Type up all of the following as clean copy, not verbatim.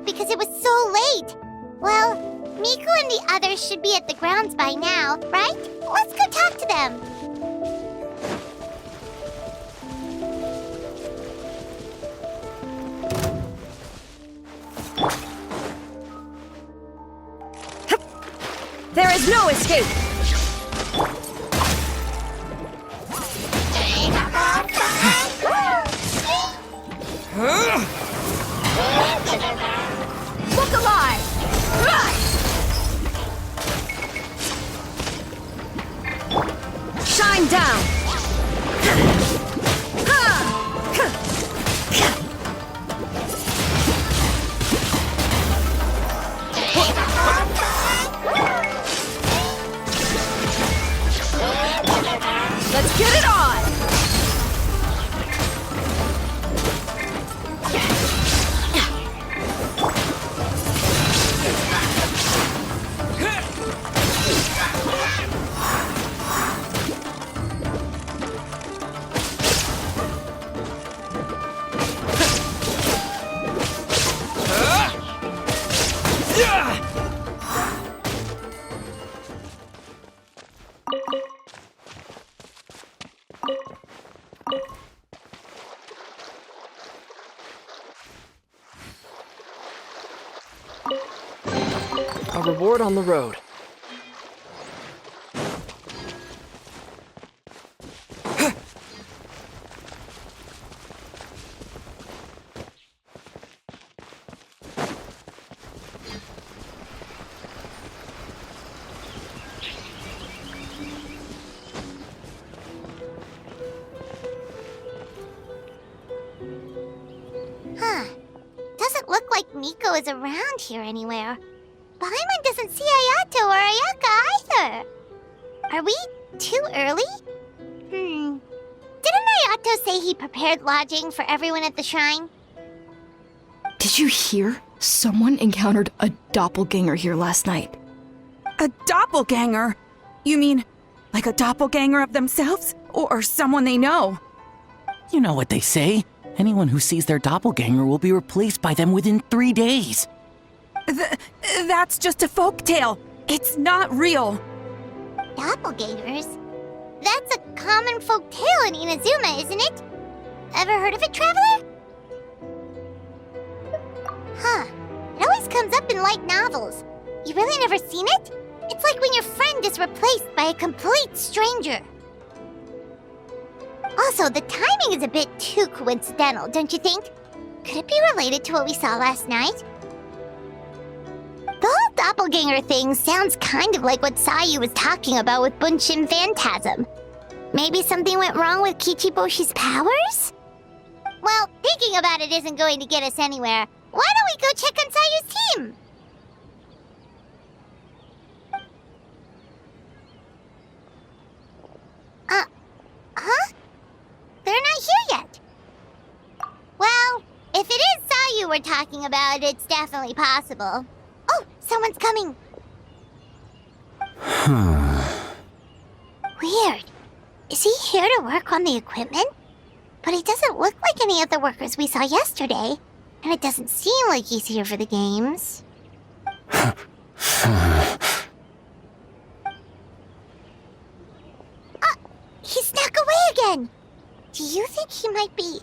back because it was so late. Well, Miku and the others should be at the grounds by now, right? Let's go talk to them. There is no escape! Look alive! Shine down! Let's get it on! A reward on the road. Huh. Doesn't look like Miko is around here anywhere. Paimon doesn't see Ayato or Ayaka either. Are we too early? Didn't Ayato say he prepared lodging for everyone at the shrine? Did you hear? Someone encountered a doppelganger here last night. A doppelganger? You mean, like a doppelganger of themselves? Or someone they know? You know what they say. Anyone who sees their doppelganger will be replaced by them within 3 days. That's just a folktale. It's not real. Doppelgangers? That's a common folk tale in Inazuma, isn't it? Ever heard of it, traveler? Huh. It always comes up in light novels. You really never seen it? It's like when your friend is replaced by a complete stranger. Also, the timing is a bit too coincidental, don't you think? Could it be related to what we saw last night? The whole doppelganger thing sounds kind of like what Sayu was talking about with Bunshin Phantasm. Maybe something went wrong with Kichiboshi's powers? Well, thinking about it isn't going to get us anywhere. Why don't we go check on Sayu's team? Huh? They're not here yet. Well, if it is Sayu we're talking about, it's definitely possible. Oh, someone's coming. Weird. Is he here to work on the equipment? But he doesn't look like any of the workers we saw yesterday. And it doesn't seem like he's here for the games. He snuck away again! Do you think he might be...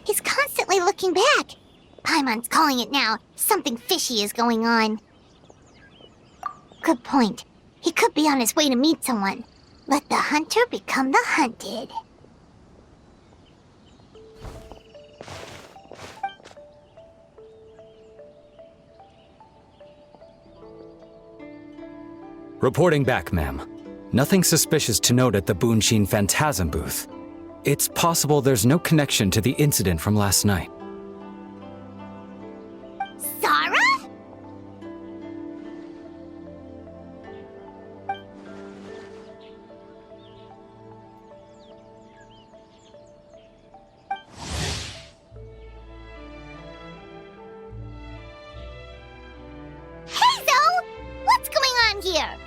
He's constantly looking back. Paimon's calling it now. Something fishy is going on. Good point. He could be on his way to meet someone. Let the hunter become the hunted. Reporting back, ma'am. Nothing suspicious to note at the Bunshin Phantasm booth. It's possible there's no connection to the incident from last night. Zara? here.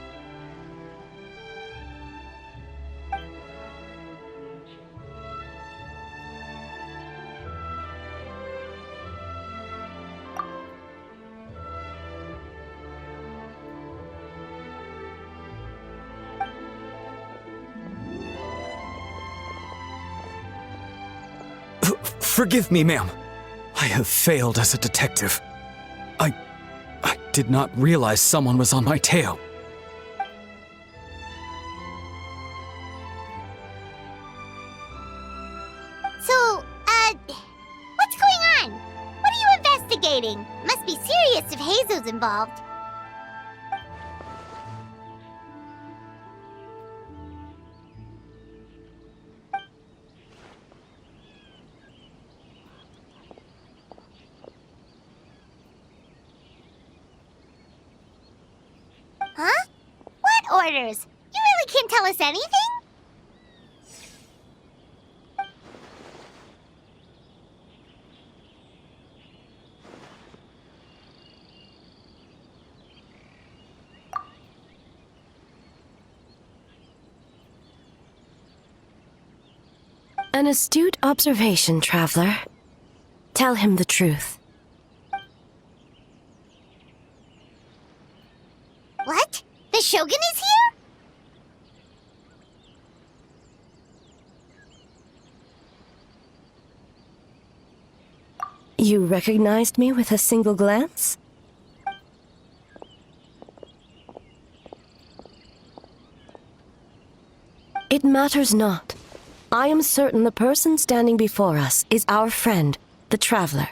Forgive me, ma'am. I have failed as a detective. I did not realize someone was on my tail. So, what's going on? What are you investigating? Must be serious if Hazo's involved. Huh? What orders? You really can't tell us anything? An astute observation, traveler. Tell him the truth. What? The Shogun is here? You recognized me with a single glance? It matters not. I am certain the person standing before us is our friend, the traveler.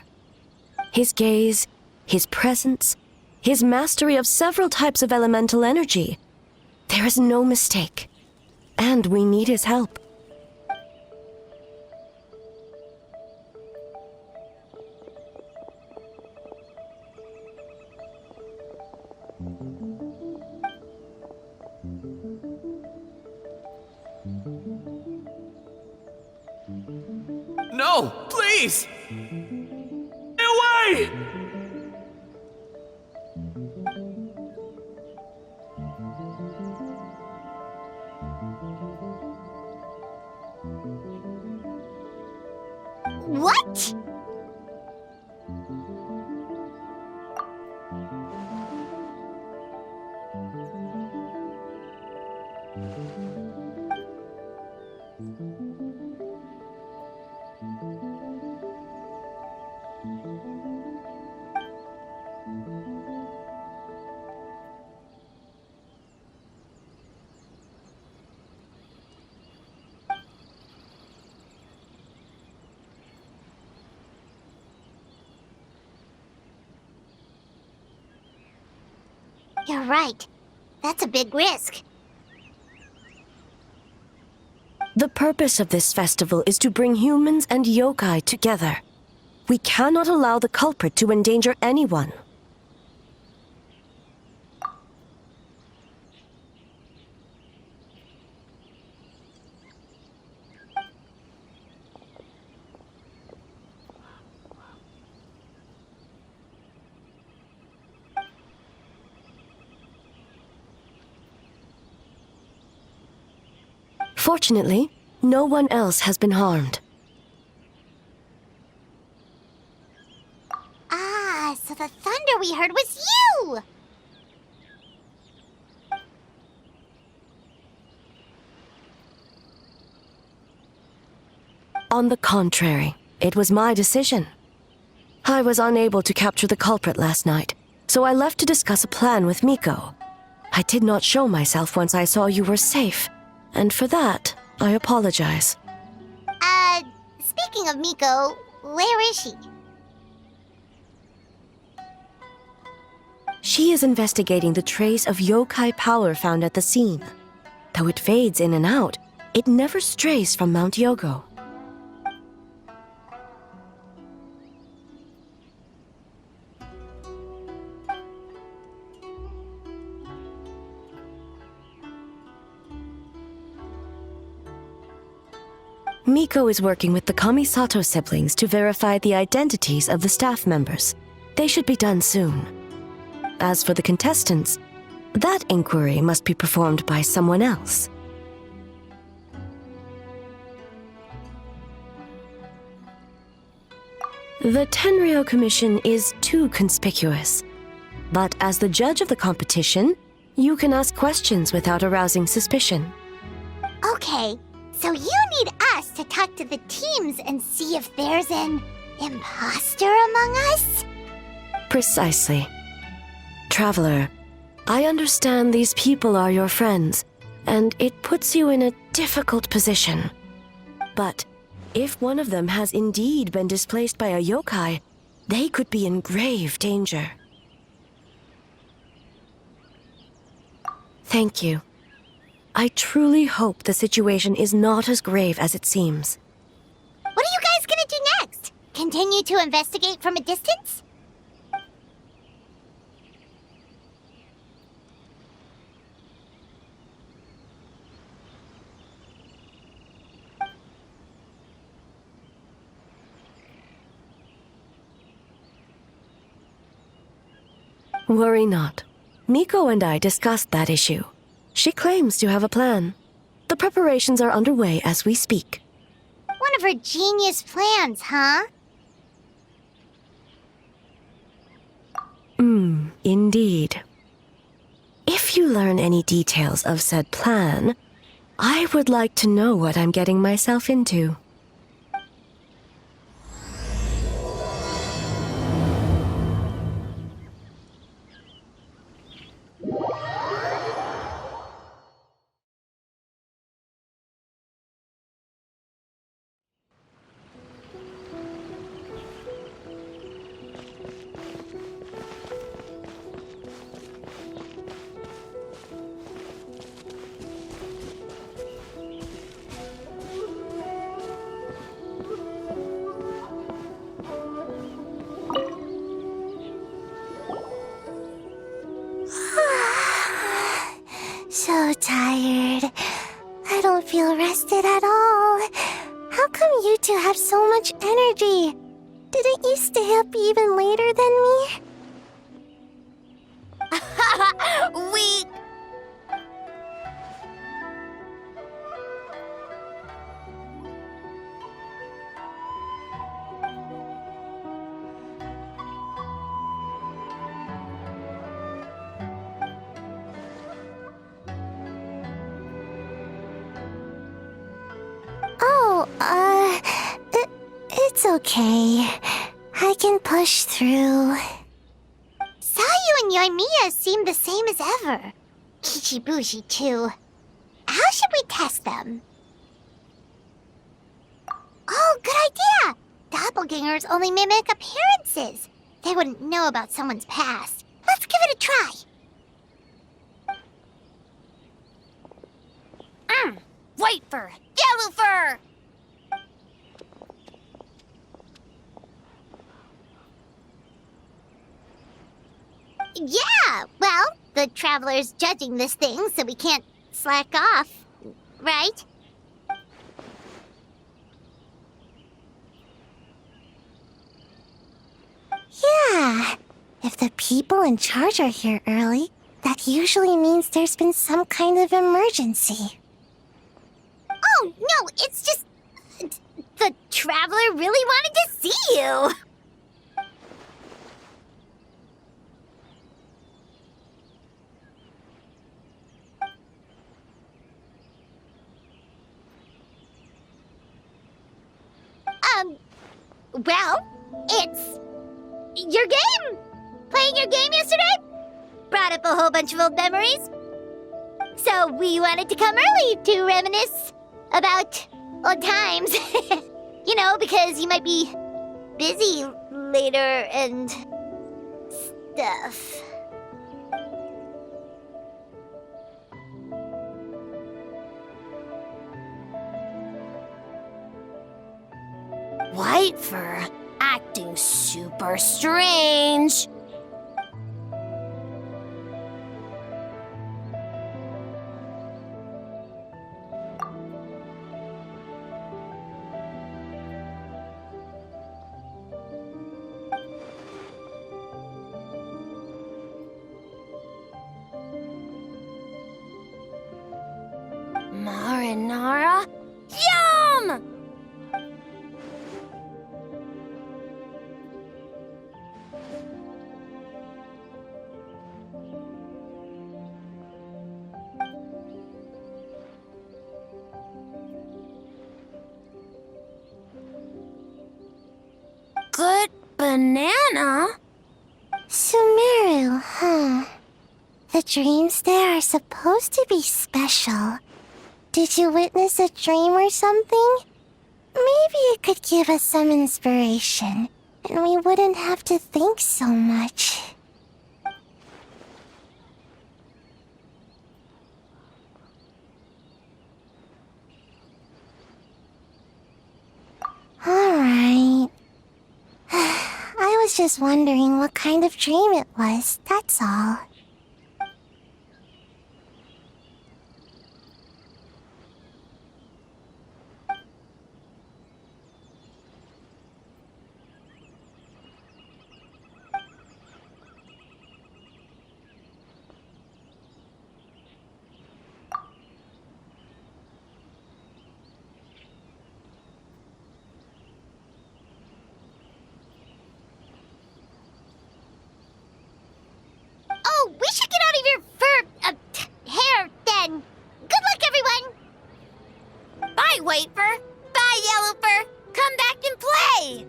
His gaze, his presence, his mastery of several types of elemental energy. There is no mistake. And we need his help. No, please! Stay away! What? You're right. That's a big risk. The purpose of this festival is to bring humans and yokai together. We cannot allow the culprit to endanger anyone. Fortunately, no one else has been harmed. Ah, so the thunder we heard was you! On the contrary, it was my decision. I was unable to capture the culprit last night, so I left to discuss a plan with Miko. I did not show myself once I saw you were safe, and for that, I apologize. Speaking of Miko, where is she? She is investigating the trace of yokai power found at the scene. Though it fades in and out, it never strays from Mount Yogo. Miko is working with the Kamisato siblings to verify the identities of the staff members. They should be done soon. As for the contestants, That inquiry must be performed by someone else. The Tenryo Commission is too conspicuous. But as the judge of the competition, you can ask questions without arousing suspicion. Okay, so you need us to talk to the teams and see if there's an imposter among us? Precisely. Traveler, I understand these people are your friends, and it puts you in a difficult position. But if one of them has indeed been displaced by a yokai, they could be in grave danger. Thank you. I truly hope the situation is not as grave as it seems. What are you guys gonna do next? Continue to investigate from a distance? Worry not. Miko and I discussed that issue. She claims to have a plan. The preparations are underway as we speak. One of her genius plans, huh? Indeed. If you learn any details of said plan, I would like to know what I'm getting myself into. So tired. I don't feel rested at all. How come you two have so much energy? Didn't you stay up even later than me? Weak. Oh, it's okay. I can push through. Sayu and Yoimiya seem the same as ever. Kichibushi, too. How should we test them? Oh, good idea! Doppelgangers only mimic appearances. They wouldn't know about someone's past. Let's give it a try. White fur! Yellow fur! Yeah, well, the Traveler's judging this thing, so we can't slack off, right? Yeah, if the people in charge are here early, that usually means there's been some kind of emergency. Oh, no, it's just... the Traveler really wanted to see you! Well, it's... your game! Playing your game yesterday? Brought up a whole bunch of old memories. So we wanted to come early to reminisce about old times. You know, because you might be busy later and stuff. White fur acting super strange. marinara. Yum! Good banana? Sumeru, huh? The dreams there are supposed to be special. Did you witness a dream or something? Maybe it could give us some inspiration, and we wouldn't have to think so much. Alright. I was just wondering what kind of dream it was, that's all. Oh, we should get out of your hair then. Good luck, everyone. Bye, Wafer. Bye, Yellowfur. Come back and play.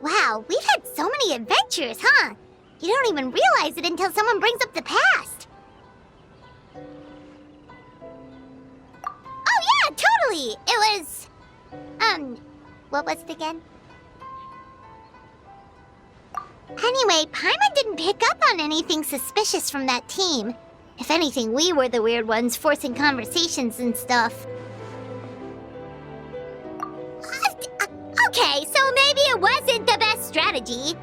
Wow, we've had so many adventures, huh? You don't even realize it until someone brings up the past. Oh yeah, totally! It was... what was it again? Anyway, Paimon didn't pick up on anything suspicious from that team. If anything, we were the weird ones forcing conversations and stuff. Okay, so maybe it wasn't the best strategy.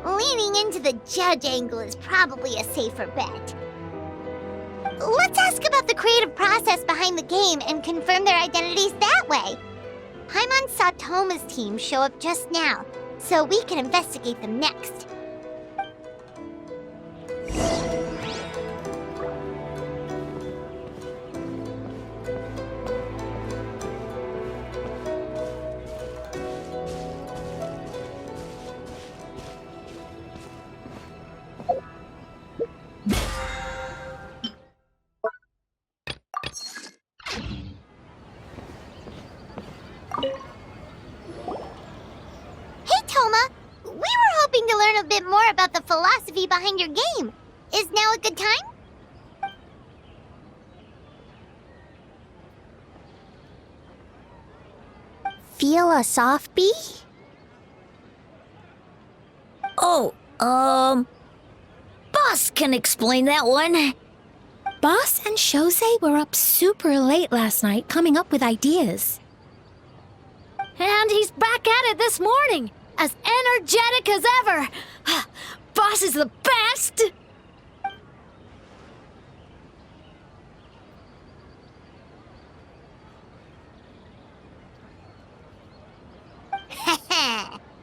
Leaning into the judge angle is probably a safer bet. Let's ask about the creative process behind the game and confirm their identities that way. Paimon saw Toma's team show up just now, so we can investigate them next. Hey, Toma! We were hoping to learn a bit more about the philosophy behind your game. Is now a good time? Philosophy? Oh, Boss can explain that one. Boss and Shosei were up super late last night coming up with ideas. And he's back at it this morning, as energetic as ever. Boss is the best!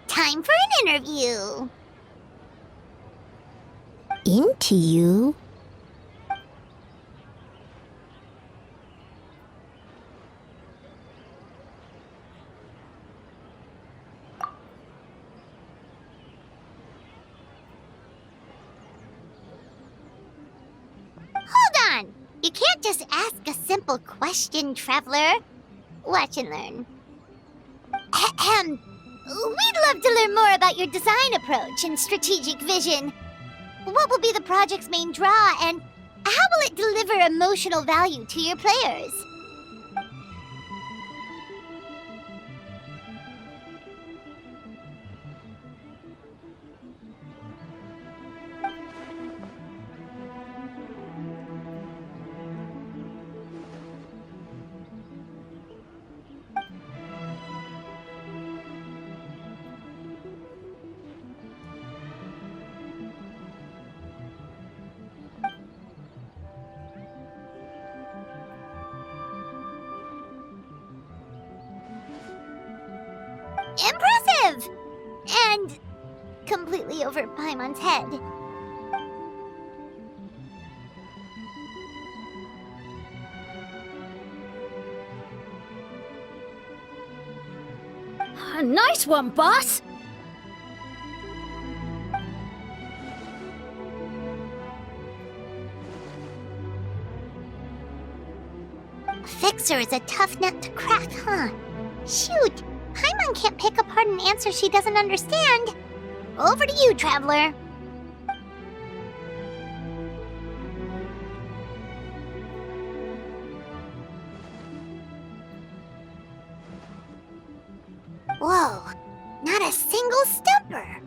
Time for an interview. Into you? Hold on! You can't just ask a simple question, Traveler. Watch and learn. Ahem. We'd love to learn more about your design approach and strategic vision. What will be the project's main draw, and how will it deliver emotional value to your players? Impressive! And completely over Paimon's head. Nice one, boss! Fixer is a tough nut to crack, huh? Shoot! Paimon can't pick apart an answer she doesn't understand. Over to you, Traveler. Whoa, not a single stumper.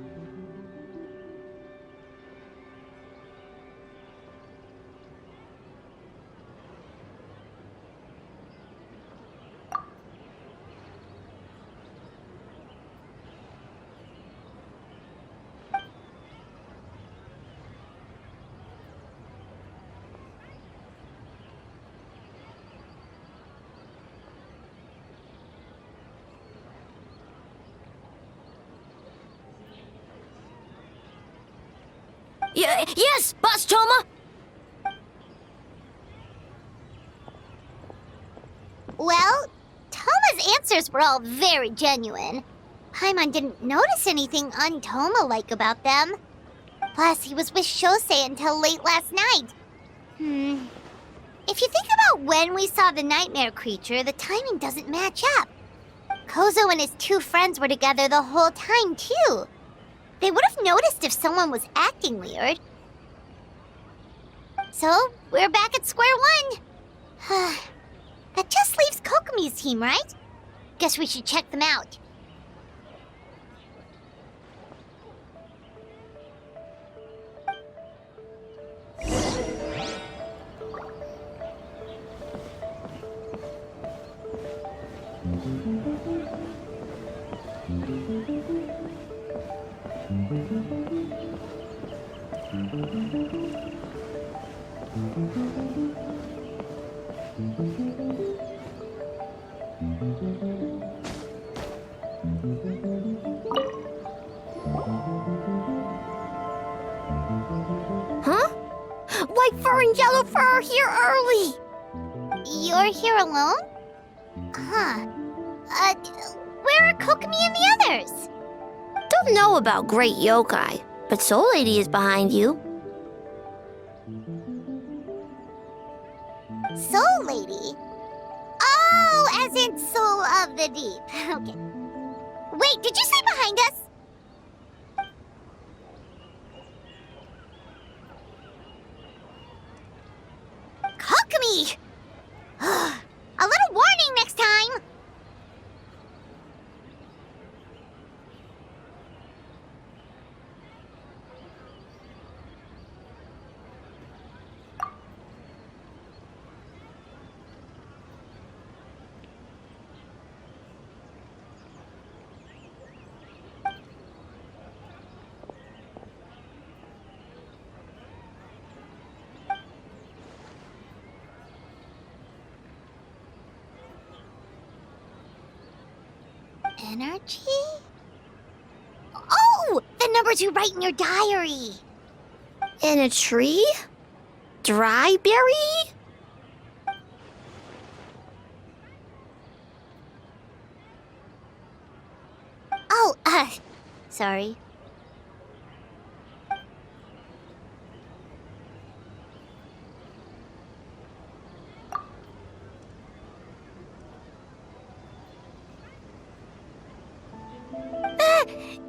Yes, Boss Choma! Well, Toma's answers were all very genuine. Paimon didn't notice anything un-Toma-like about them. Plus, he was with Shosei until late last night. If you think about when we saw the nightmare creature, the timing doesn't match up. Kozo and his two friends were together the whole time, too. They would have noticed if someone was acting weird. So, we're back at square one. That just leaves Kokomi's team, right? Guess we should check them out. White fur and yellow fur are here early! You're here alone? Huh. Where are Kokomi and the others? Don't know about Great Yokai, but Soul Lady is behind you. Soul Lady? Oh, as in Soul of the Deep. Okay. Wait, did you say behind us? Kokomi! A little warning next time! Energy? Oh! The numbers you write in your diary! In a tree? Dry berry? Oh, sorry.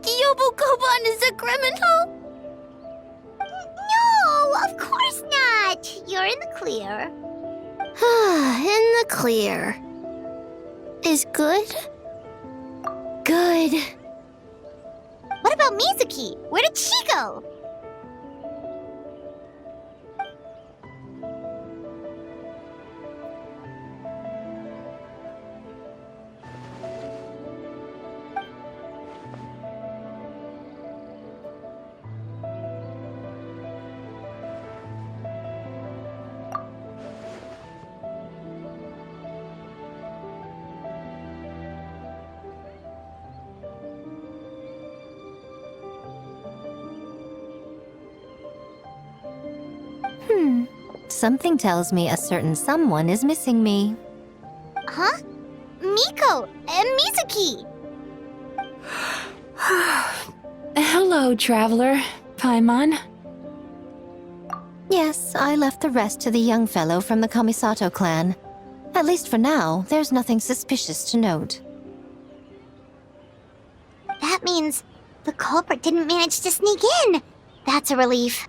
Kyobo-Koban is a criminal? No, of course not! You're in the clear. In the clear. Is good? Good. What about Mizuki? Where did she go? Something tells me a certain someone is missing me. Huh? Miko and Mizuki! Hello, traveler. Paimon. Yes, I left the rest to the young fellow from the Kamisato clan. At least for now, there's nothing suspicious to note. That means the culprit didn't manage to sneak in. That's a relief.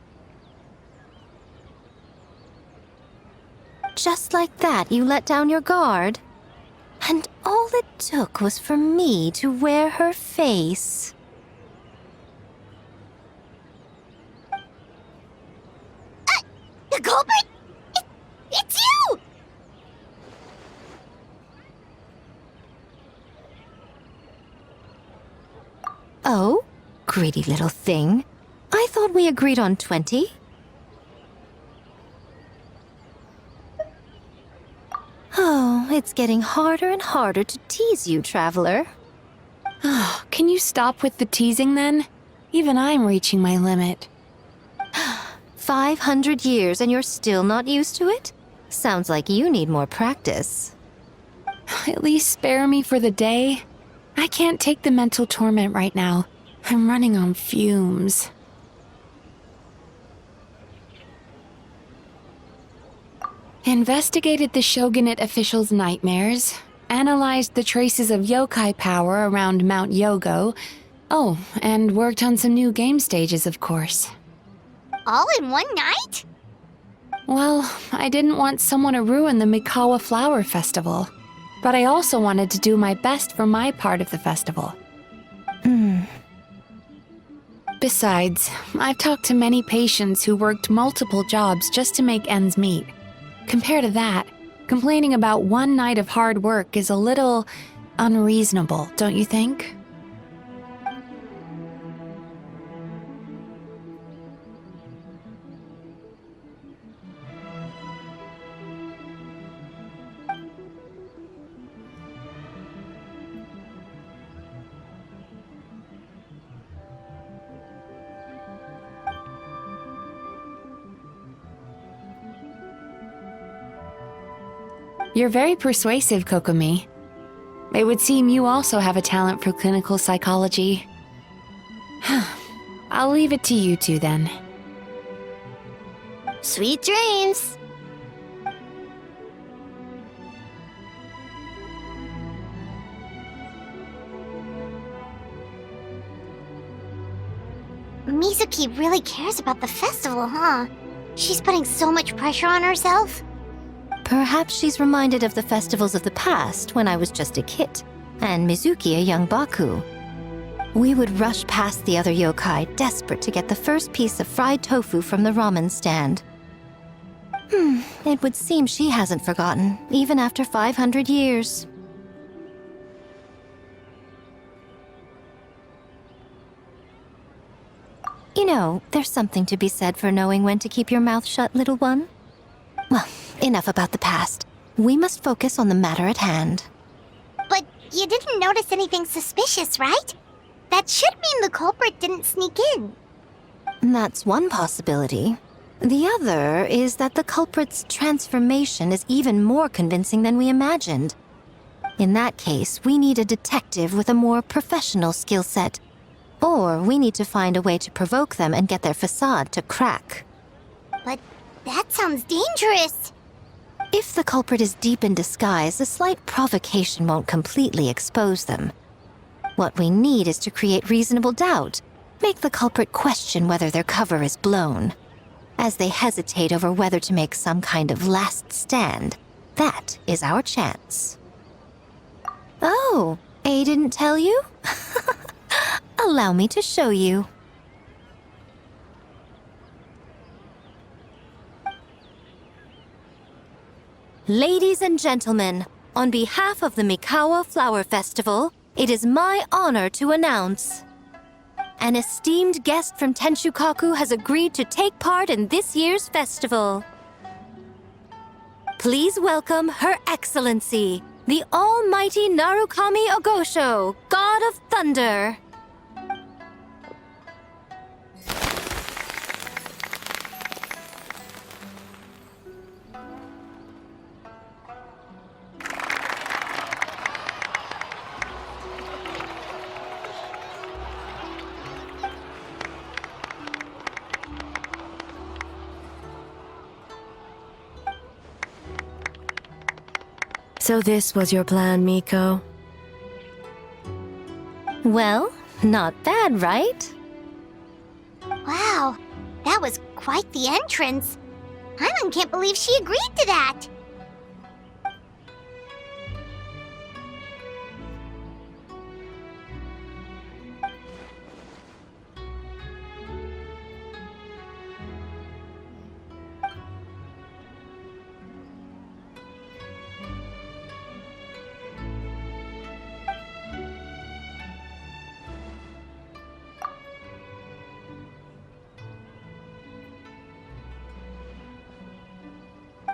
Just like that, you let down your guard? And all it took was for me to wear her face. The culprit? It's you! Oh? Greedy little thing. I thought we agreed on 20. Oh, it's getting harder and harder to tease you, traveler. Oh, can you stop with the teasing then? Even I'm reaching my limit. 500 years and you're still not used to it? Sounds like you need more practice. At least spare me for the day. I can't take the mental torment right now. I'm running on fumes. Investigated the shogunate officials' nightmares, analyzed the traces of yokai power around Mount Yogo. Oh, and worked on some new game stages, of course. All in one night? Well, I didn't want someone to ruin the Mikawa Flower Festival. But I also wanted to do my best for my part of the festival. Besides, I've talked to many patients who worked multiple jobs just to make ends meet. Compared to that, complaining about one night of hard work is a little unreasonable, don't you think? You're very persuasive, Kokomi. It would seem you also have a talent for clinical psychology. I'll leave it to you two then. Sweet dreams! Mizuki really cares about the festival, huh? She's putting so much pressure on herself. Perhaps she's reminded of the festivals of the past when I was just a kid, and Mizuki a young Baku. We would rush past the other yokai, desperate to get the first piece of fried tofu from the ramen stand. It would seem she hasn't forgotten, even after 500 years. You know, there's something to be said for knowing when to keep your mouth shut, little one. Well, enough about the past. We must focus on the matter at hand. But you didn't notice anything suspicious, right? That should mean the culprit didn't sneak in. That's one possibility. The other is that the culprit's transformation is even more convincing than we imagined. In that case, we need a detective with a more professional skill set. Or we need to find a way to provoke them and get their facade to crack. But that sounds dangerous. If the culprit is deep in disguise, a slight provocation won't completely expose them. What we need is to create reasonable doubt, make the culprit question whether their cover is blown. As they hesitate over whether to make some kind of last stand, that is our chance. Oh, A didn't tell you? Allow me to show you. Ladies and gentlemen, on behalf of the Mikawa Flower Festival, it is my honor to announce an esteemed guest from Tenshukaku has agreed to take part in this year's festival. Please welcome Her Excellency, the Almighty Narukami Ogosho, God of Thunder. So this was your plan, Miko? Well, not bad, right? Wow, that was quite the entrance. Paimon can't believe she agreed to that.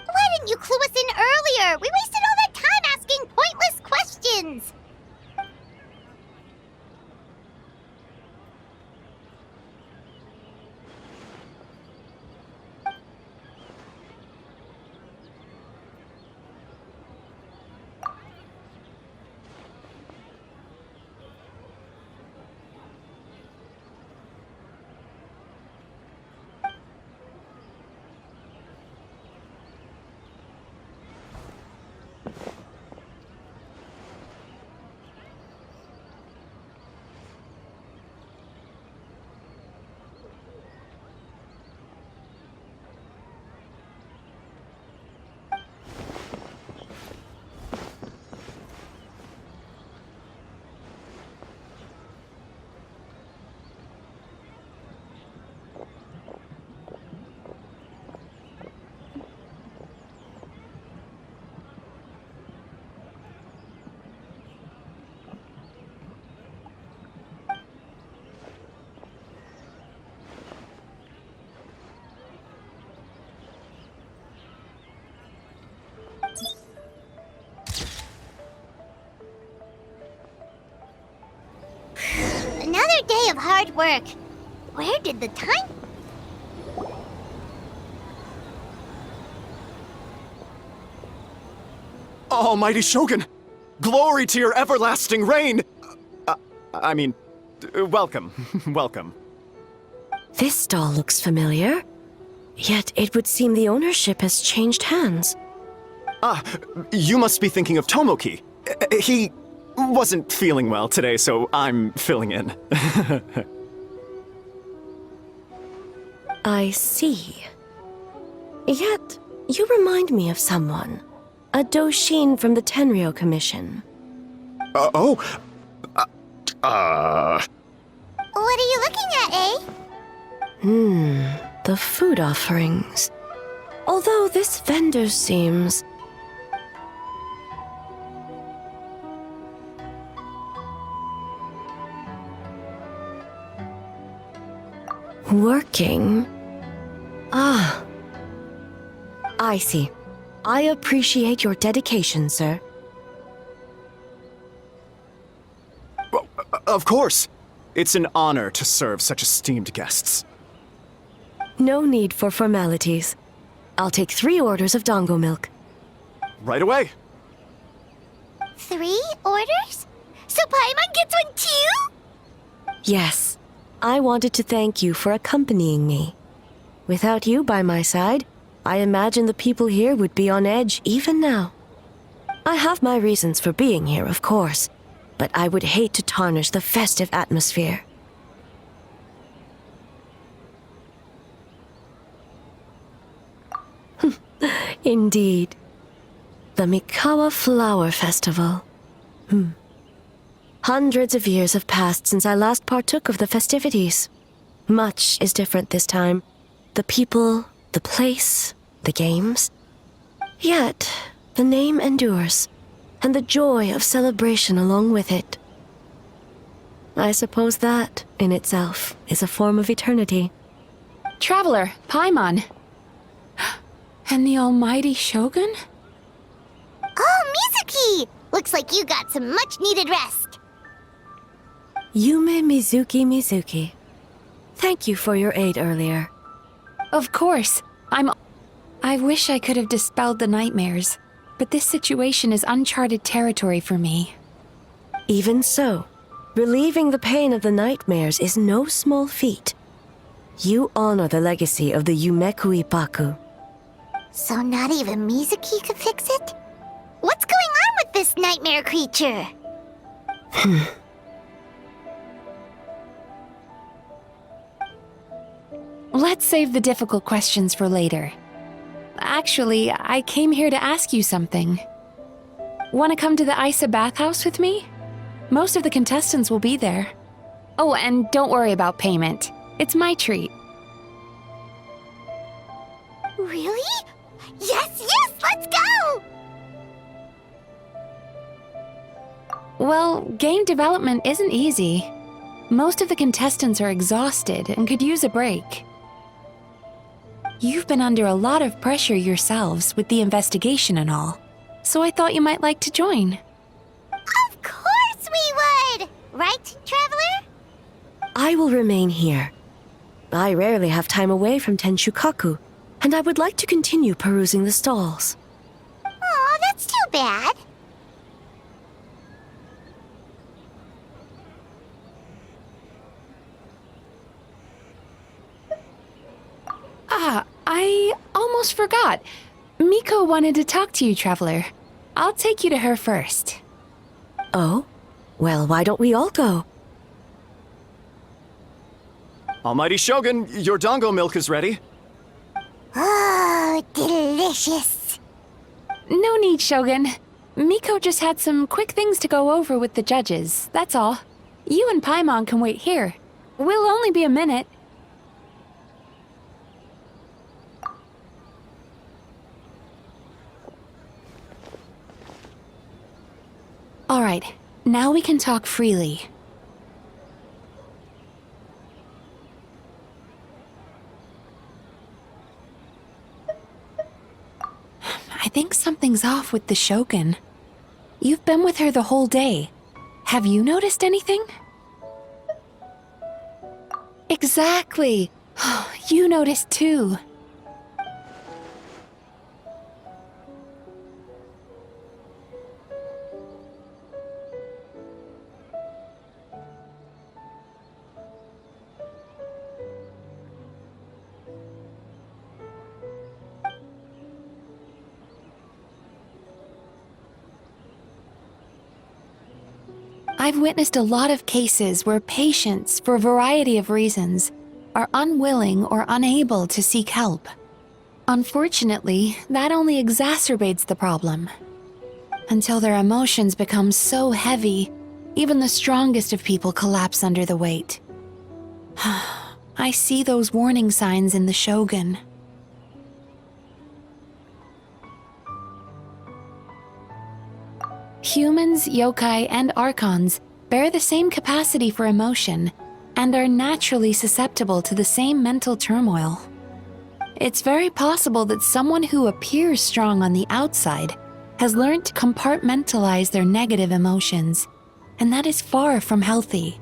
Why didn't you clue us in earlier? We wasted all that time asking pointless questions. Another day of hard work. Where did the time... Almighty Shogun! Glory to your everlasting reign! Welcome. Welcome. This stall looks familiar. Yet it would seem the ownership has changed hands. Ah, you must be thinking of Tomoki. He wasn't feeling well today, so I'm filling in. I see. Yet, you remind me of someone. A Doshin from the Tenryo Commission. What are you looking at, eh? The food offerings. Although this vendor seems... working? Ah. I see. I appreciate your dedication, sir. Of course. It's an honor to serve such esteemed guests. No need for formalities. I'll take 3 orders of dongo milk. Right away. 3 orders? So Paimon gets one too? Yes. I wanted to thank you for accompanying me. Without you by my side, I imagine the people here would be on edge even now. I have my reasons for being here, of course, but I would hate to tarnish the festive atmosphere. Indeed. The Mikawa Flower Festival. Hundreds of years have passed since I last partook of the festivities. Much is different this time. The people, the place, the games. Yet, the name endures, and the joy of celebration along with it. I suppose that, in itself, is a form of eternity. Traveler, Paimon. And the almighty Shogun? Oh, Mizuki! Looks like you got some much-needed rest. Yume Mizuki. Thank you for your aid earlier. Of course. I wish I could have dispelled the nightmares, but this situation is uncharted territory for me. Even so, relieving the pain of the nightmares is no small feat. You honor the legacy of the Yumekui Baku. So not even Mizuki could fix it? What's going on this nightmare creature? Let's save the difficult questions for later. Actually, I came here to ask you something. Want to come to the Isa bathhouse with me? Most of the contestants will be there. Oh, and don't worry about payment. It's my treat. Really? Yes, let's go! Well, game development isn't easy. Most of the contestants are exhausted and could use a break. You've been under a lot of pressure yourselves with the investigation and all, so I thought you might like to join. Of course we would! Right, Traveler? I will remain here. I rarely have time away from Tenshukaku, and I would like to continue perusing the stalls. Aw, that's too bad. I almost forgot. Miko wanted to talk to you, Traveler. I'll take you to her first. Oh? Well, why don't we all go? Almighty Shogun, your dango milk is ready. Oh, delicious. No need, Shogun. Miko just had some quick things to go over with the judges, that's all. You and Paimon can wait here. We'll only be a minute. All right, now we can talk freely. I think something's off with the Shogun. You've been with her the whole day. Have you noticed anything? Exactly. You noticed too. I've witnessed a lot of cases where patients, for a variety of reasons, are unwilling or unable to seek help. Unfortunately, that only exacerbates the problem. Until their emotions become so heavy, even the strongest of people collapse under the weight. I see those warning signs in the Shogun. Humans, yokai, and archons bear the same capacity for emotion and are naturally susceptible to the same mental turmoil. It's very possible that someone who appears strong on the outside has learned to compartmentalize their negative emotions, and that is far from healthy.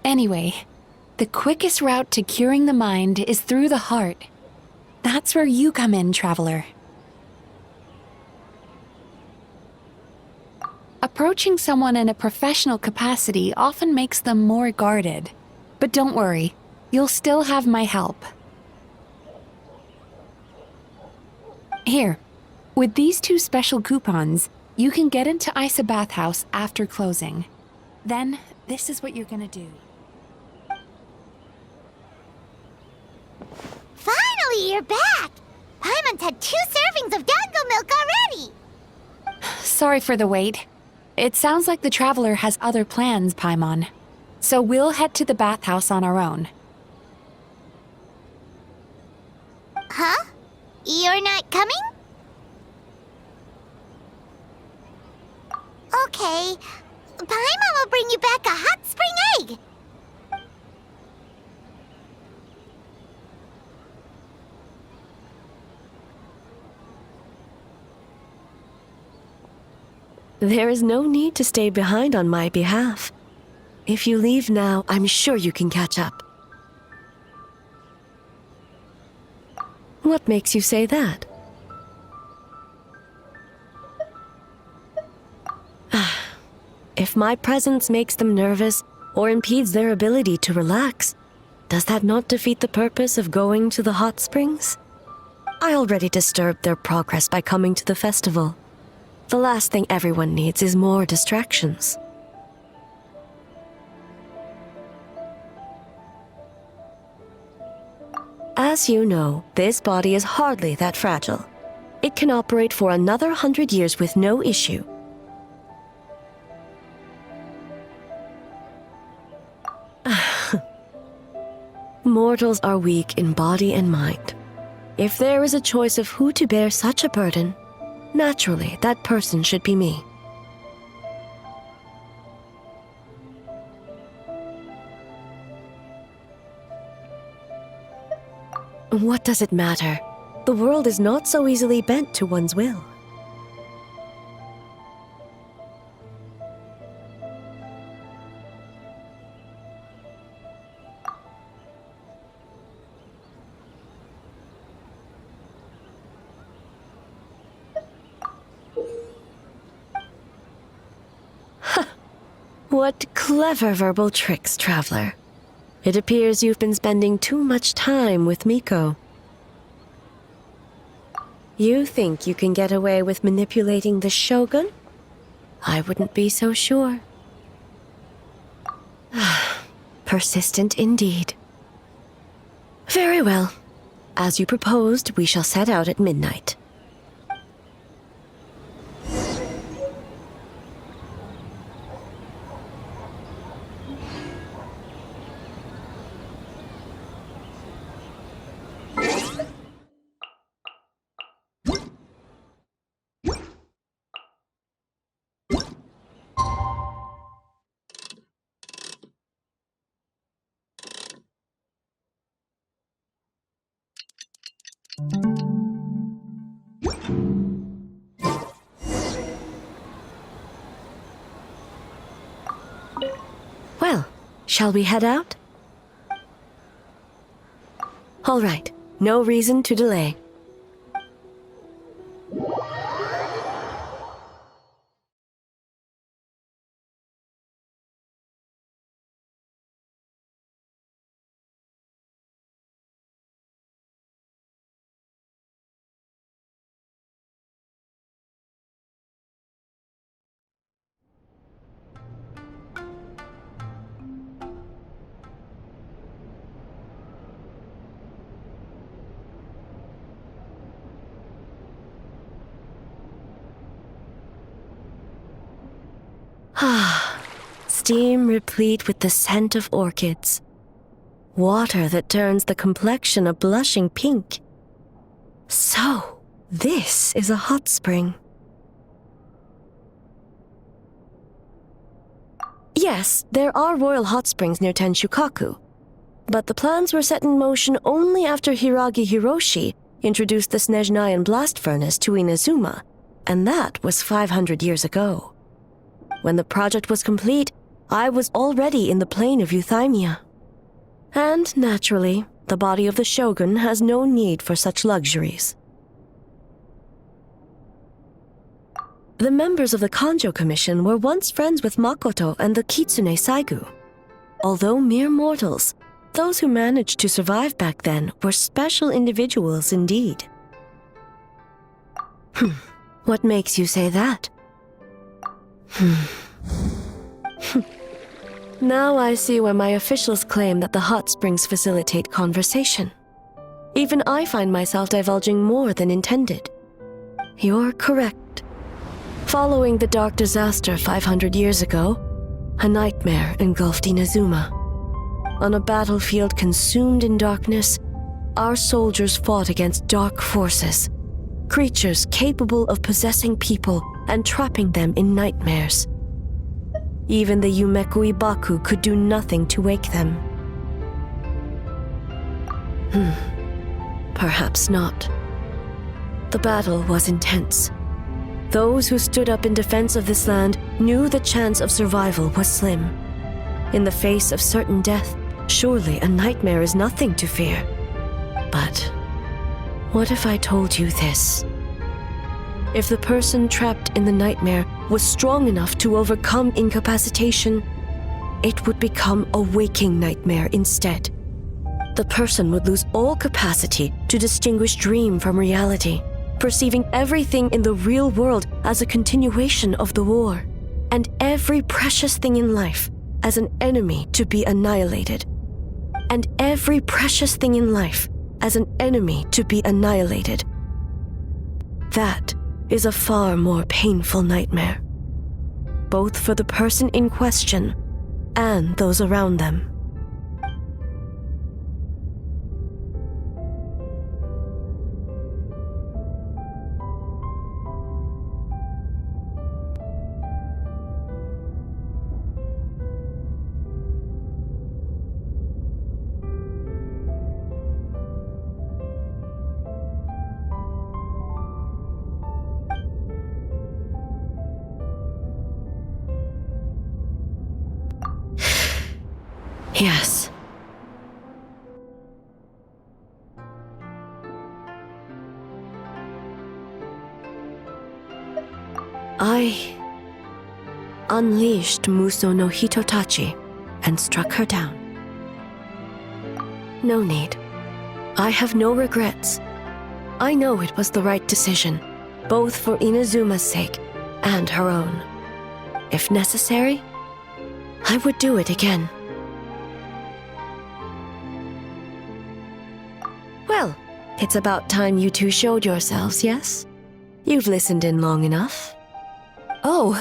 Anyway, the quickest route to curing the mind is through the heart. That's where you come in, Traveler. Approaching someone in a professional capacity often makes them more guarded. But don't worry, you'll still have my help. Here, with these 2 special coupons, you can get into Isa Bathhouse after closing. Then, this is what you're gonna do. Finally, you're back! Paimon's had 2 servings of dango milk already! Sorry for the wait. It sounds like the Traveler has other plans, Paimon. So we'll head to the bathhouse on our own. Huh? You're not coming? Okay. Paimon will bring you back a hot spring egg! There is no need to stay behind on my behalf. If you leave now, I'm sure you can catch up. What makes you say that? If my presence makes them nervous or impedes their ability to relax, does that not defeat the purpose of going to the hot springs? I already disturbed their progress by coming to the festival. The last thing everyone needs is more distractions. As you know, this body is hardly that fragile. It can operate for another 100 years with no issue. Mortals are weak in body and mind. If there is a choice of who to bear such a burden, naturally that person should be me. What does it matter? The world is not so easily bent to one's will. What clever verbal tricks, Traveler. It appears you've been spending too much time with Miko. You think you can get away with manipulating the Shogun? I wouldn't be so sure. Persistent indeed. Very well. As you proposed, we shall set out at midnight. Well, shall we head out? All right, no reason to delay. Steam replete with the scent of orchids. Water that turns the complexion a blushing pink. So, this is a hot spring. Yes, there are royal hot springs near Tenshukaku, but the plans were set in motion only after Hiragi Hiroshi introduced the Snezhnayan blast furnace to Inazuma, and that was 500 years ago. When the project was complete, I was already in the plain of Euthymia. And, naturally, the body of the Shogun has no need for such luxuries. The members of the Kanjo Commission were once friends with Makoto and the Kitsune Saigu. Although mere mortals, those who managed to survive back then were special individuals indeed. What makes you say that? Now I see why my officials claim that the hot springs facilitate conversation. Even I find myself divulging more than intended. You're correct. Following the dark disaster 500 years ago, a nightmare engulfed Inazuma. On a battlefield consumed in darkness, our soldiers fought against dark forces, creatures capable of possessing people and trapping them in nightmares. Even the Yumeku Ibaku could do nothing to wake them. Perhaps not. The battle was intense. Those who stood up in defense of this land knew the chance of survival was slim. In the face of certain death, surely a nightmare is nothing to fear. But what if I told you this? If the person trapped in the nightmare was strong enough to overcome incapacitation, it would become a waking nightmare instead. The person would lose all capacity to distinguish dream from reality, perceiving everything in the real world as a continuation of the war, and every precious thing in life as an enemy to be annihilated. And every precious thing in life as an enemy to be annihilated. That is a far more painful nightmare, both for the person in question and those around them. Yes. I unleashed Muso no Hitotachi and struck her down. No need. I have no regrets. I know it was the right decision, both for Inazuma's sake and her own. If necessary, I would do it again. Well, it's about time you two showed yourselves, yes? You've listened in long enough. Oh.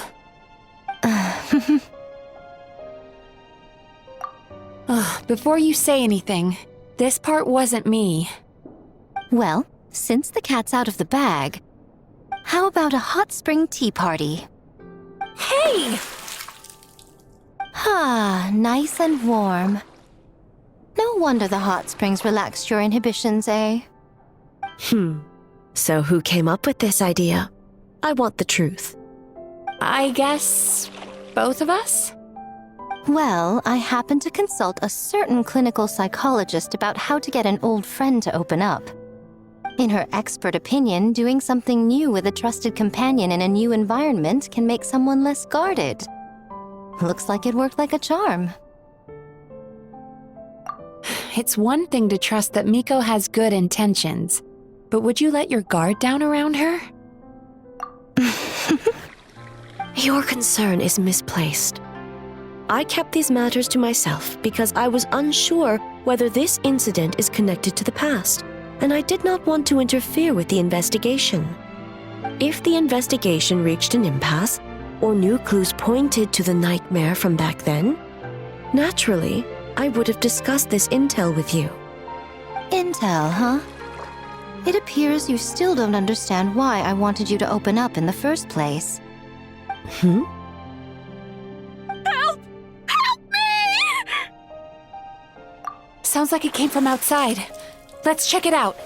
Before you say anything, this part wasn't me. Well, since the cat's out of the bag, how about a hot spring tea party? Hey! Ah, nice and warm. No wonder the hot springs relaxed your inhibitions, eh? So who came up with this idea? I want the truth. I guess both of us? Well, I happened to consult a certain clinical psychologist about how to get an old friend to open up. In her expert opinion, doing something new with a trusted companion in a new environment can make someone less guarded. Looks like it worked like a charm. It's one thing to trust that Miko has good intentions, but would you let your guard down around her? Your concern is misplaced. I kept these matters to myself because I was unsure whether this incident is connected to the past, and I did not want to interfere with the investigation. If the investigation reached an impasse, or new clues pointed to the nightmare from back then, naturally, I would have discussed this intel with you. Intel, huh? It appears you still don't understand why I wanted you to open up in the first place. Help! Help me! Sounds like it came from outside. Let's check it out.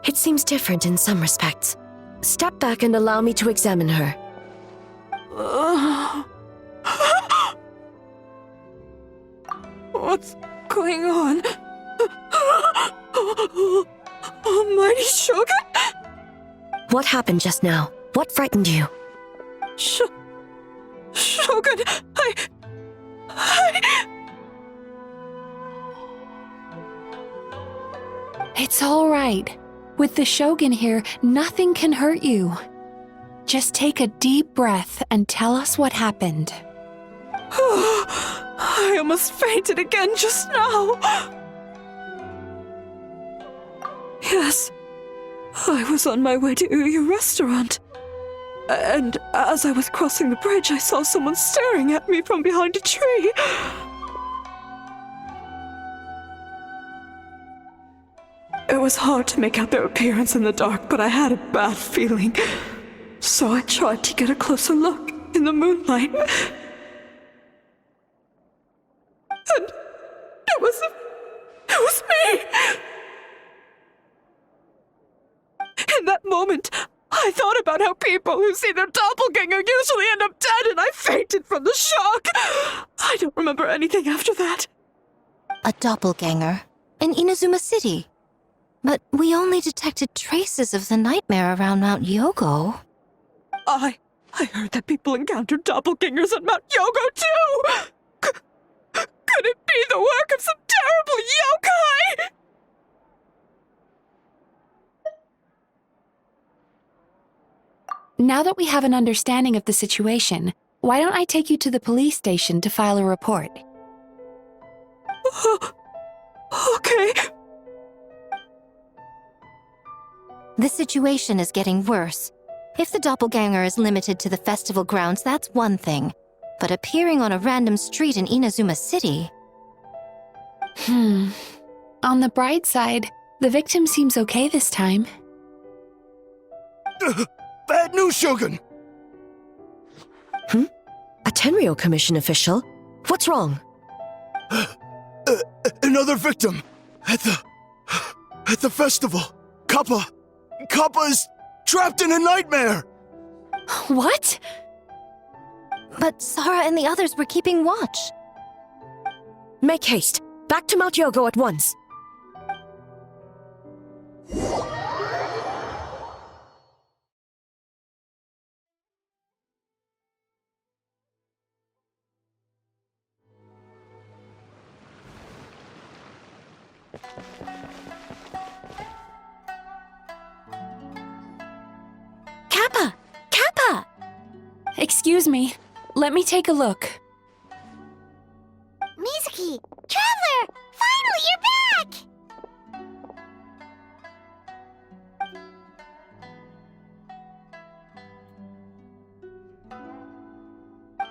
It seems different in some respects. Step back and allow me to examine her. What's going on? Almighty Shogun? What happened just now? What frightened you? Shogun, It's all right. With the Shogun here, nothing can hurt you. Just take a deep breath and tell us what happened. I almost fainted again just now. Yes, I was on my way to Uyu restaurant. And as I was crossing the bridge, I saw someone staring at me from behind a tree. It was hard to make out their appearance in the dark, but I had a bad feeling. So I tried to get a closer look in the moonlight. And it was me! In that moment, I thought about how people who see their doppelganger usually end up dead, and I fainted from the shock. I don't remember anything after that. A doppelganger? In Inazuma City? But we only detected traces of the nightmare around Mount Yogo. I heard that people encountered doppelgangers at Mount Yogo, too! Could it be the work of some terrible yokai? Now that we have an understanding of the situation, why don't I take you to the police station to file a report? Okay. The situation is getting worse. If the doppelganger is limited to the festival grounds, that's one thing. But appearing on a random street in Inazuma City... On the bright side, the victim seems okay this time. Bad news, Shogun! A Tenryo Commission official? What's wrong? Another victim! At the festival! Kappa is trapped in a nightmare! What? But Sara and the others were keeping watch. Make haste. Back to Mount Yogo at once. Kappa! Kappa! Excuse me. Let me take a look. Mizuki! Traveler! Finally, you're back!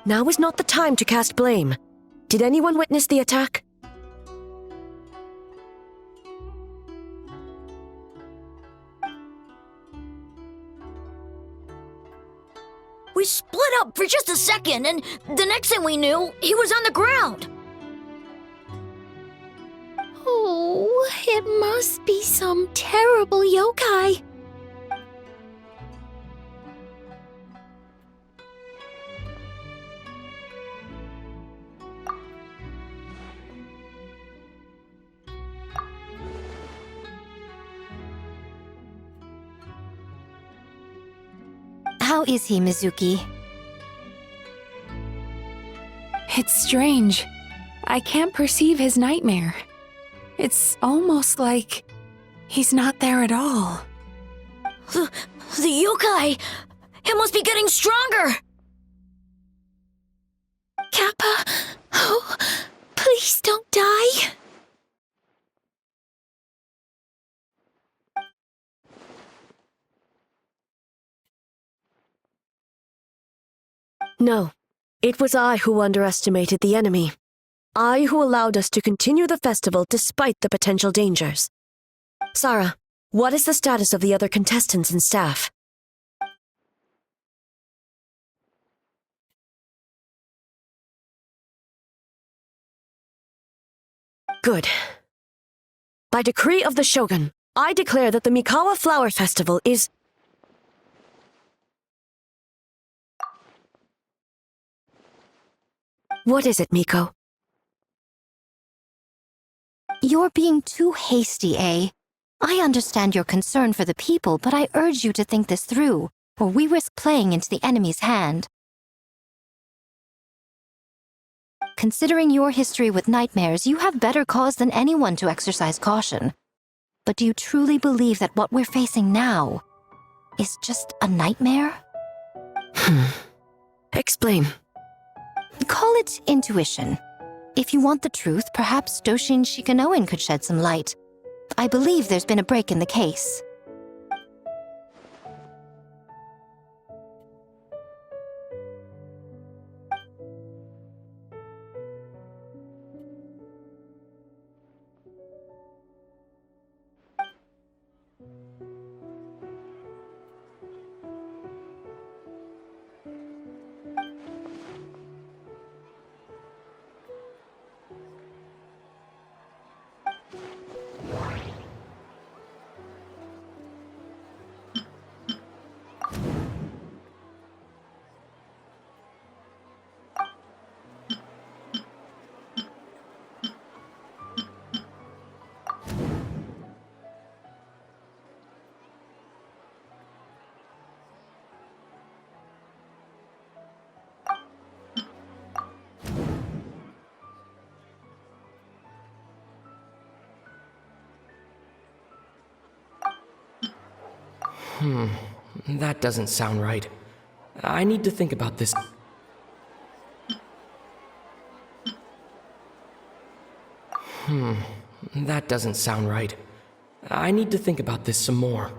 Now is not the time to cast blame. Did anyone witness the attack? We split up for just a second, and the next thing we knew, he was on the ground. Oh, it must be some terrible yokai. How is he, Mizuki? It's strange. I can't perceive his nightmare. It's almost like he's not there at all. The yokai! It must be getting stronger! Kappa! Oh, please don't die! No. It was I who underestimated the enemy. I who allowed us to continue the festival despite the potential dangers. Sara, what is the status of the other contestants and staff? Good. By decree of the Shogun, I declare that the Mikawa Flower Festival is... What is it, Miko? You're being too hasty, eh? I understand your concern for the people, but I urge you to think this through, or we risk playing into the enemy's hand. Considering your history with nightmares, you have better cause than anyone to exercise caution. But do you truly believe that what we're facing now is just a nightmare? Explain. Call it intuition. If you want the truth, perhaps Doshin Shikanoin could shed some light. I believe there's been a break in the case. That doesn't sound right. I need to think about this. That doesn't sound right. I need to think about this some more.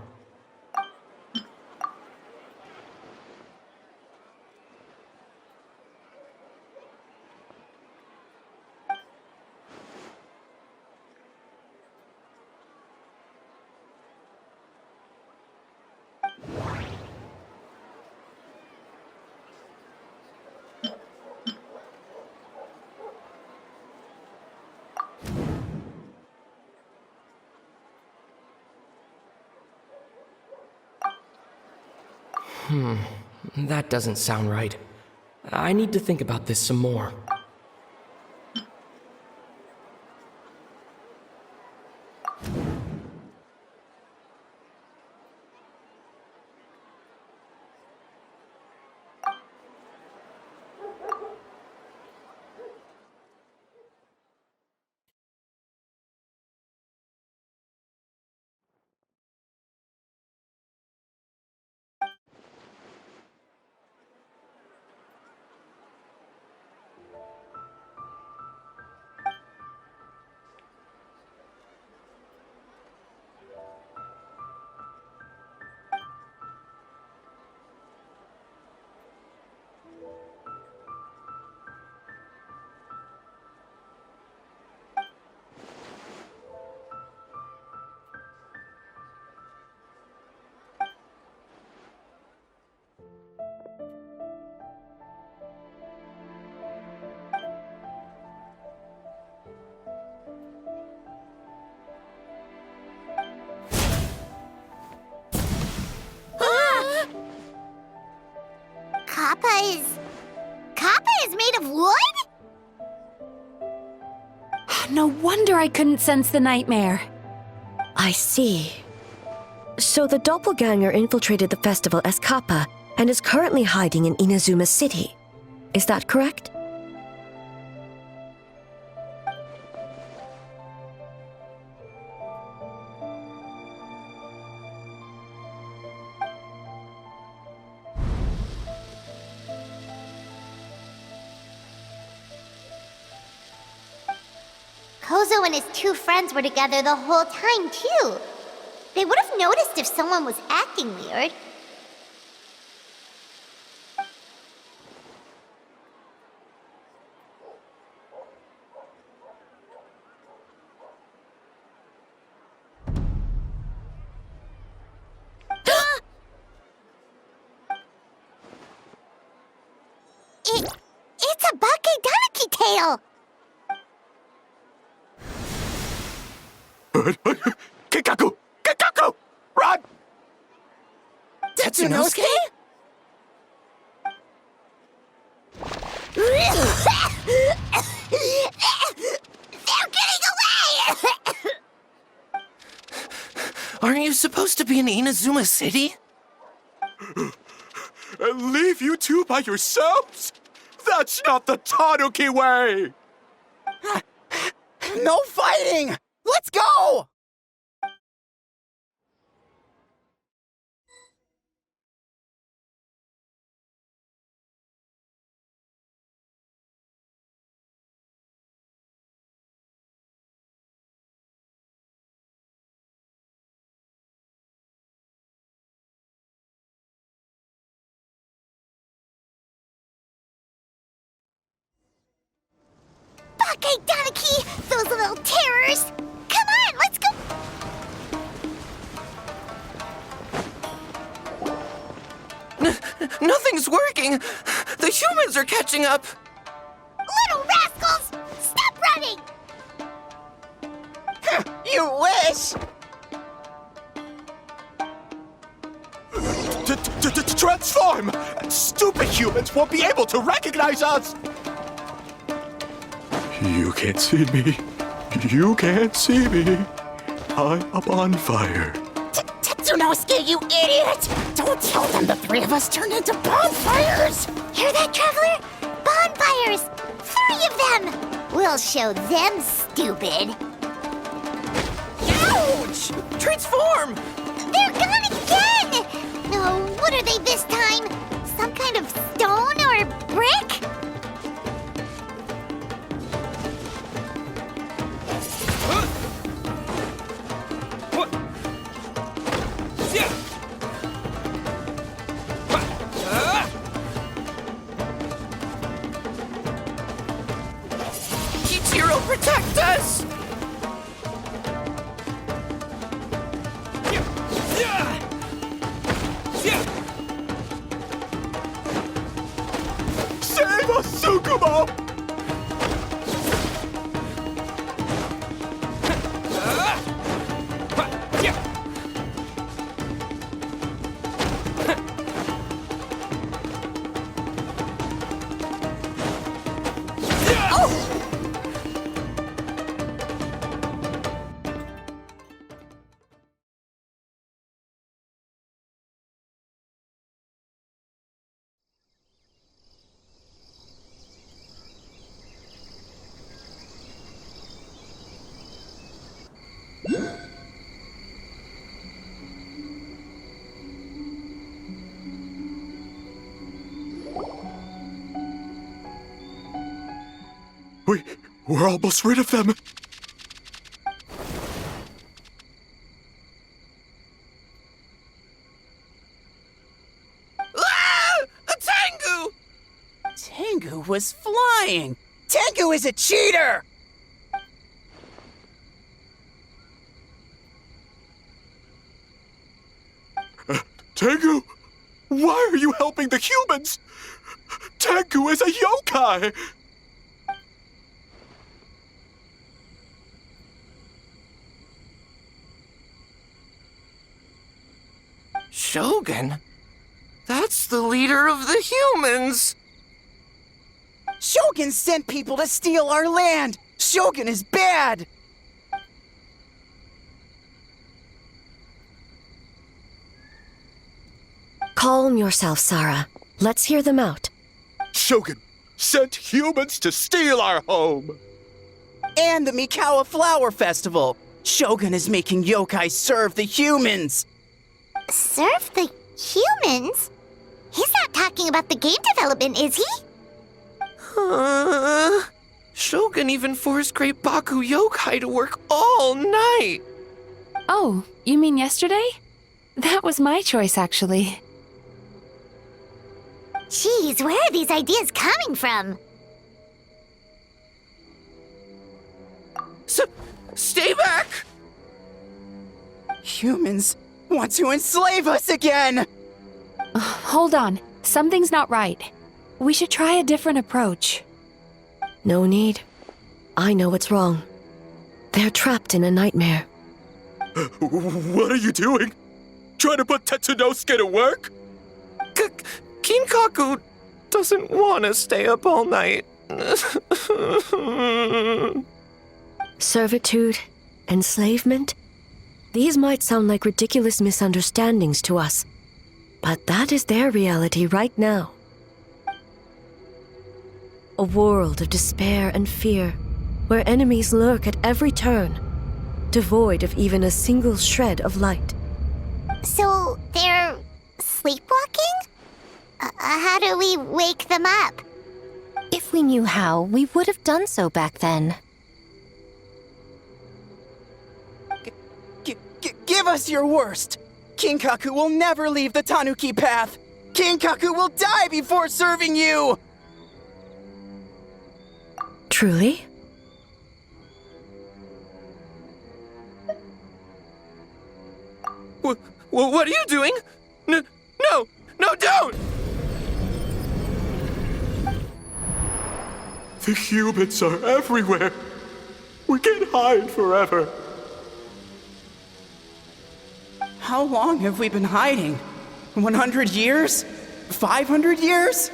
That doesn't sound right. I need to think about this some more. Kappa is made of wood? No wonder I couldn't sense the nightmare. I see. So the doppelganger infiltrated the festival as Kappa and is currently hiding in Inazuma City. Is that correct? Kozo and his two friends were together the whole time, too. They would have noticed if someone was acting weird. It's a Bakedaniki tail! Kikaku! Kikaku! Run! Tetsunosuke? They're getting away! Aren't you supposed to be in Inazuma City? And leave you two by yourselves? That's not the Tanuki way! No fighting! Let's go! Bakedaniki! Those little terrors! Come on, let's go! Nothing's working! The humans are catching up! Little rascals! Stop running! You wish! Transform! Stupid humans won't be able to recognize us! You can't see me. You can't see me. I'm up on fire. Tetsunosuke, you idiot! Don't tell them the three of us turned into bonfires! Hear that, Traveler? Bonfires! 3 of them! We'll show them, stupid. Ouch! Transform! They're gone again! Oh, what are they this time? Some kind of stone or brick? Kichiro, protect us! Save us, Tsukumo! We're almost rid of them. A Tengu! Tengu was flying! Tengu is a cheater! Tengu, why are you helping the humans? Tengu is a yokai! Shogun? That's the leader of the humans! Shogun sent people to steal our land! Shogun is bad! Calm yourself, Sarah. Let's hear them out. Shogun sent humans to steal our home! And the Mikawa Flower Festival! Shogun is making yokai serve the humans! Serve the humans? He's not talking about the game development, is he? Shogun even forced Great Baku Yokai to work all night! Oh, you mean yesterday? That was my choice, actually. Jeez, where are these ideas coming from? Stay back! Humans want to enslave us again! Hold on. Something's not right. We should try a different approach. No need. I know what's wrong. They're trapped in a nightmare. What are you doing? Trying to put Tetsunosuke to work? Kinkaku doesn't want to stay up all night. Servitude, enslavement, these might sound like ridiculous misunderstandings to us, but that is their reality right now. A world of despair and fear, where enemies lurk at every turn, devoid of even a single shred of light. So, they're sleepwalking? How do we wake them up? If we knew how, we would have done so back then. Give us your worst! Kinkaku will never leave the Tanuki path! Kinkaku will die before serving you! Truly? What are you doing? No, don't! The humans are everywhere. We can't hide forever. How long have we been hiding? 100 years? 500 years?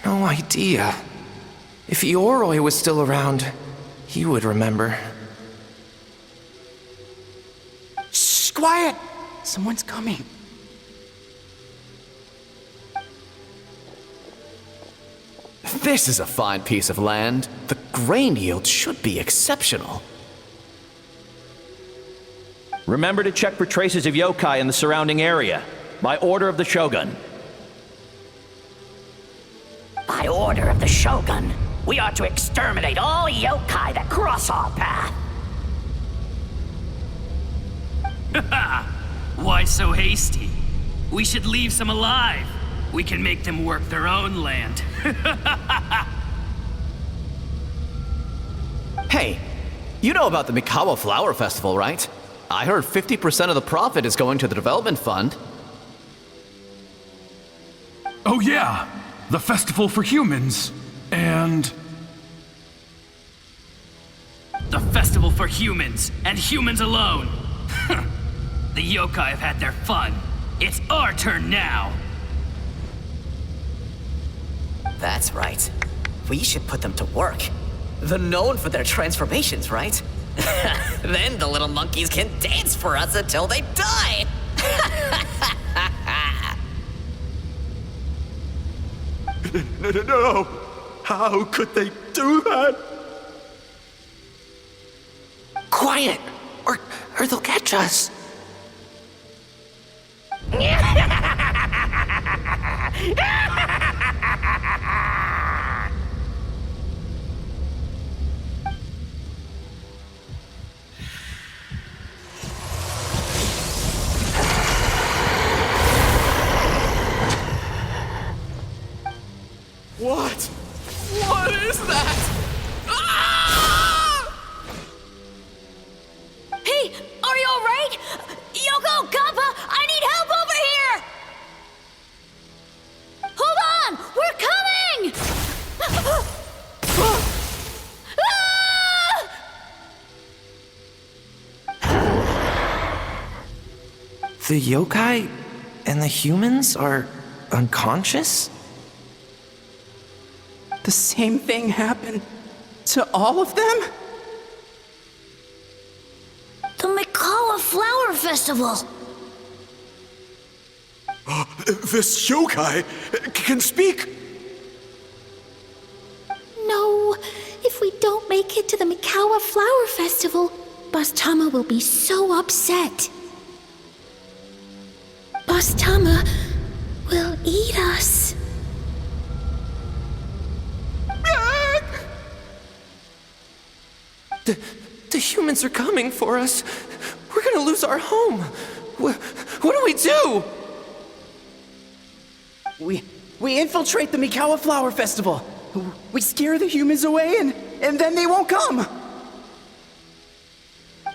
No idea. If Ioroi was still around, he would remember. Shh, quiet! Someone's coming. This is a fine piece of land. The grain yield should be exceptional. Remember to check for traces of yokai in the surrounding area, by order of the Shogun. By order of the Shogun, we are to exterminate all yokai that cross our path. Why so hasty? We should leave some alive. We can make them work their own land. Hey, you know about the Mikawa Flower Festival, right? I heard 50% of the profit is going to the development fund. Oh yeah, the festival for humans. And... The festival for humans, and humans alone. The yokai have had their fun. It's our turn now. That's right. We should put them to work. They're known for their transformations, right? Then the little monkeys can dance for us until they die! No! How could they do that? Quiet, or they'll catch us. What? What is that? Hey, are you alright? Yoko, Kappa, I need help over here! Hold on! We're coming! The yokai and the humans are unconscious? The same thing happened to all of them? The Mikawa Flower Festival! This yokai can speak! No, if we don't make it to the Mikawa Flower Festival, Boss Tama will be so upset. Boss Tama will eat us. The humans are coming for us. We're gonna lose our home. What do we do? We infiltrate the Mikawa Flower Festival. We scare the humans away and then they won't come.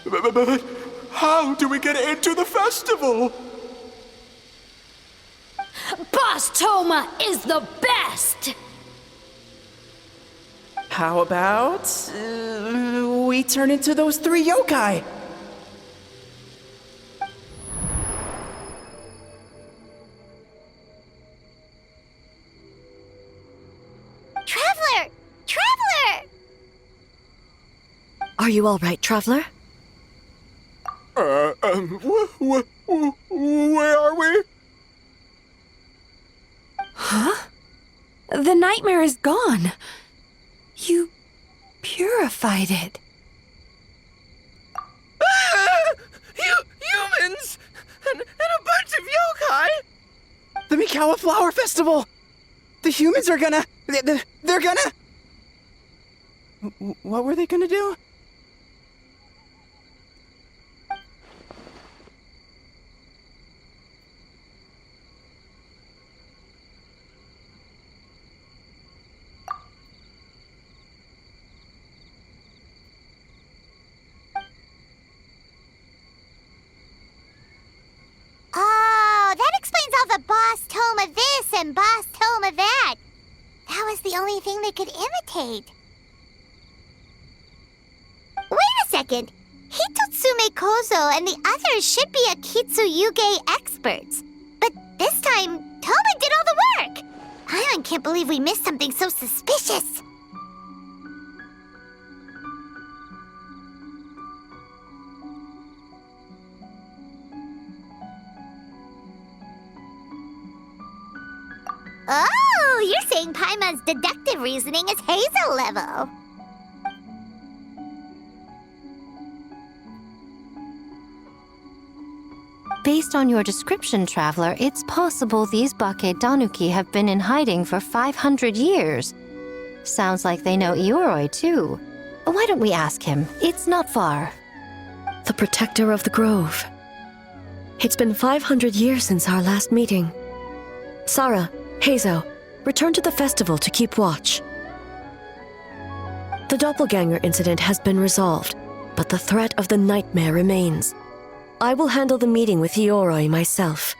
But how do we get into the festival? Boss Toma is the best! How about we turn into those 3 yokai? Traveler! Traveler! Are you all right, Traveler? Where are we? Huh? The nightmare is gone. You purified it. Humans! And a bunch of yokai! The Mikawa Flower Festival! The humans are gonna... They're gonna... What were they gonna do? Oh, that explains all the Boss Toma this and Boss Toma that. That was the only thing they could imitate. Wait a second. Hitotsume Kozo and the others should be Akitsuyuge experts. But this time, Toma did all the work. I can't believe we missed something so suspicious. Oh, you're saying Paimon's deductive reasoning is Hazel level. Based on your description, Traveler, it's possible these Bake Danuki have been in hiding for 500 years. Sounds like they know Ioroi, too. Why don't we ask him? It's not far. The protector of the grove. It's been 500 years since our last meeting. Sarah, Hazo, return to the festival to keep watch. The doppelganger incident has been resolved, but the threat of the nightmare remains. I will handle the meeting with Ioroi myself.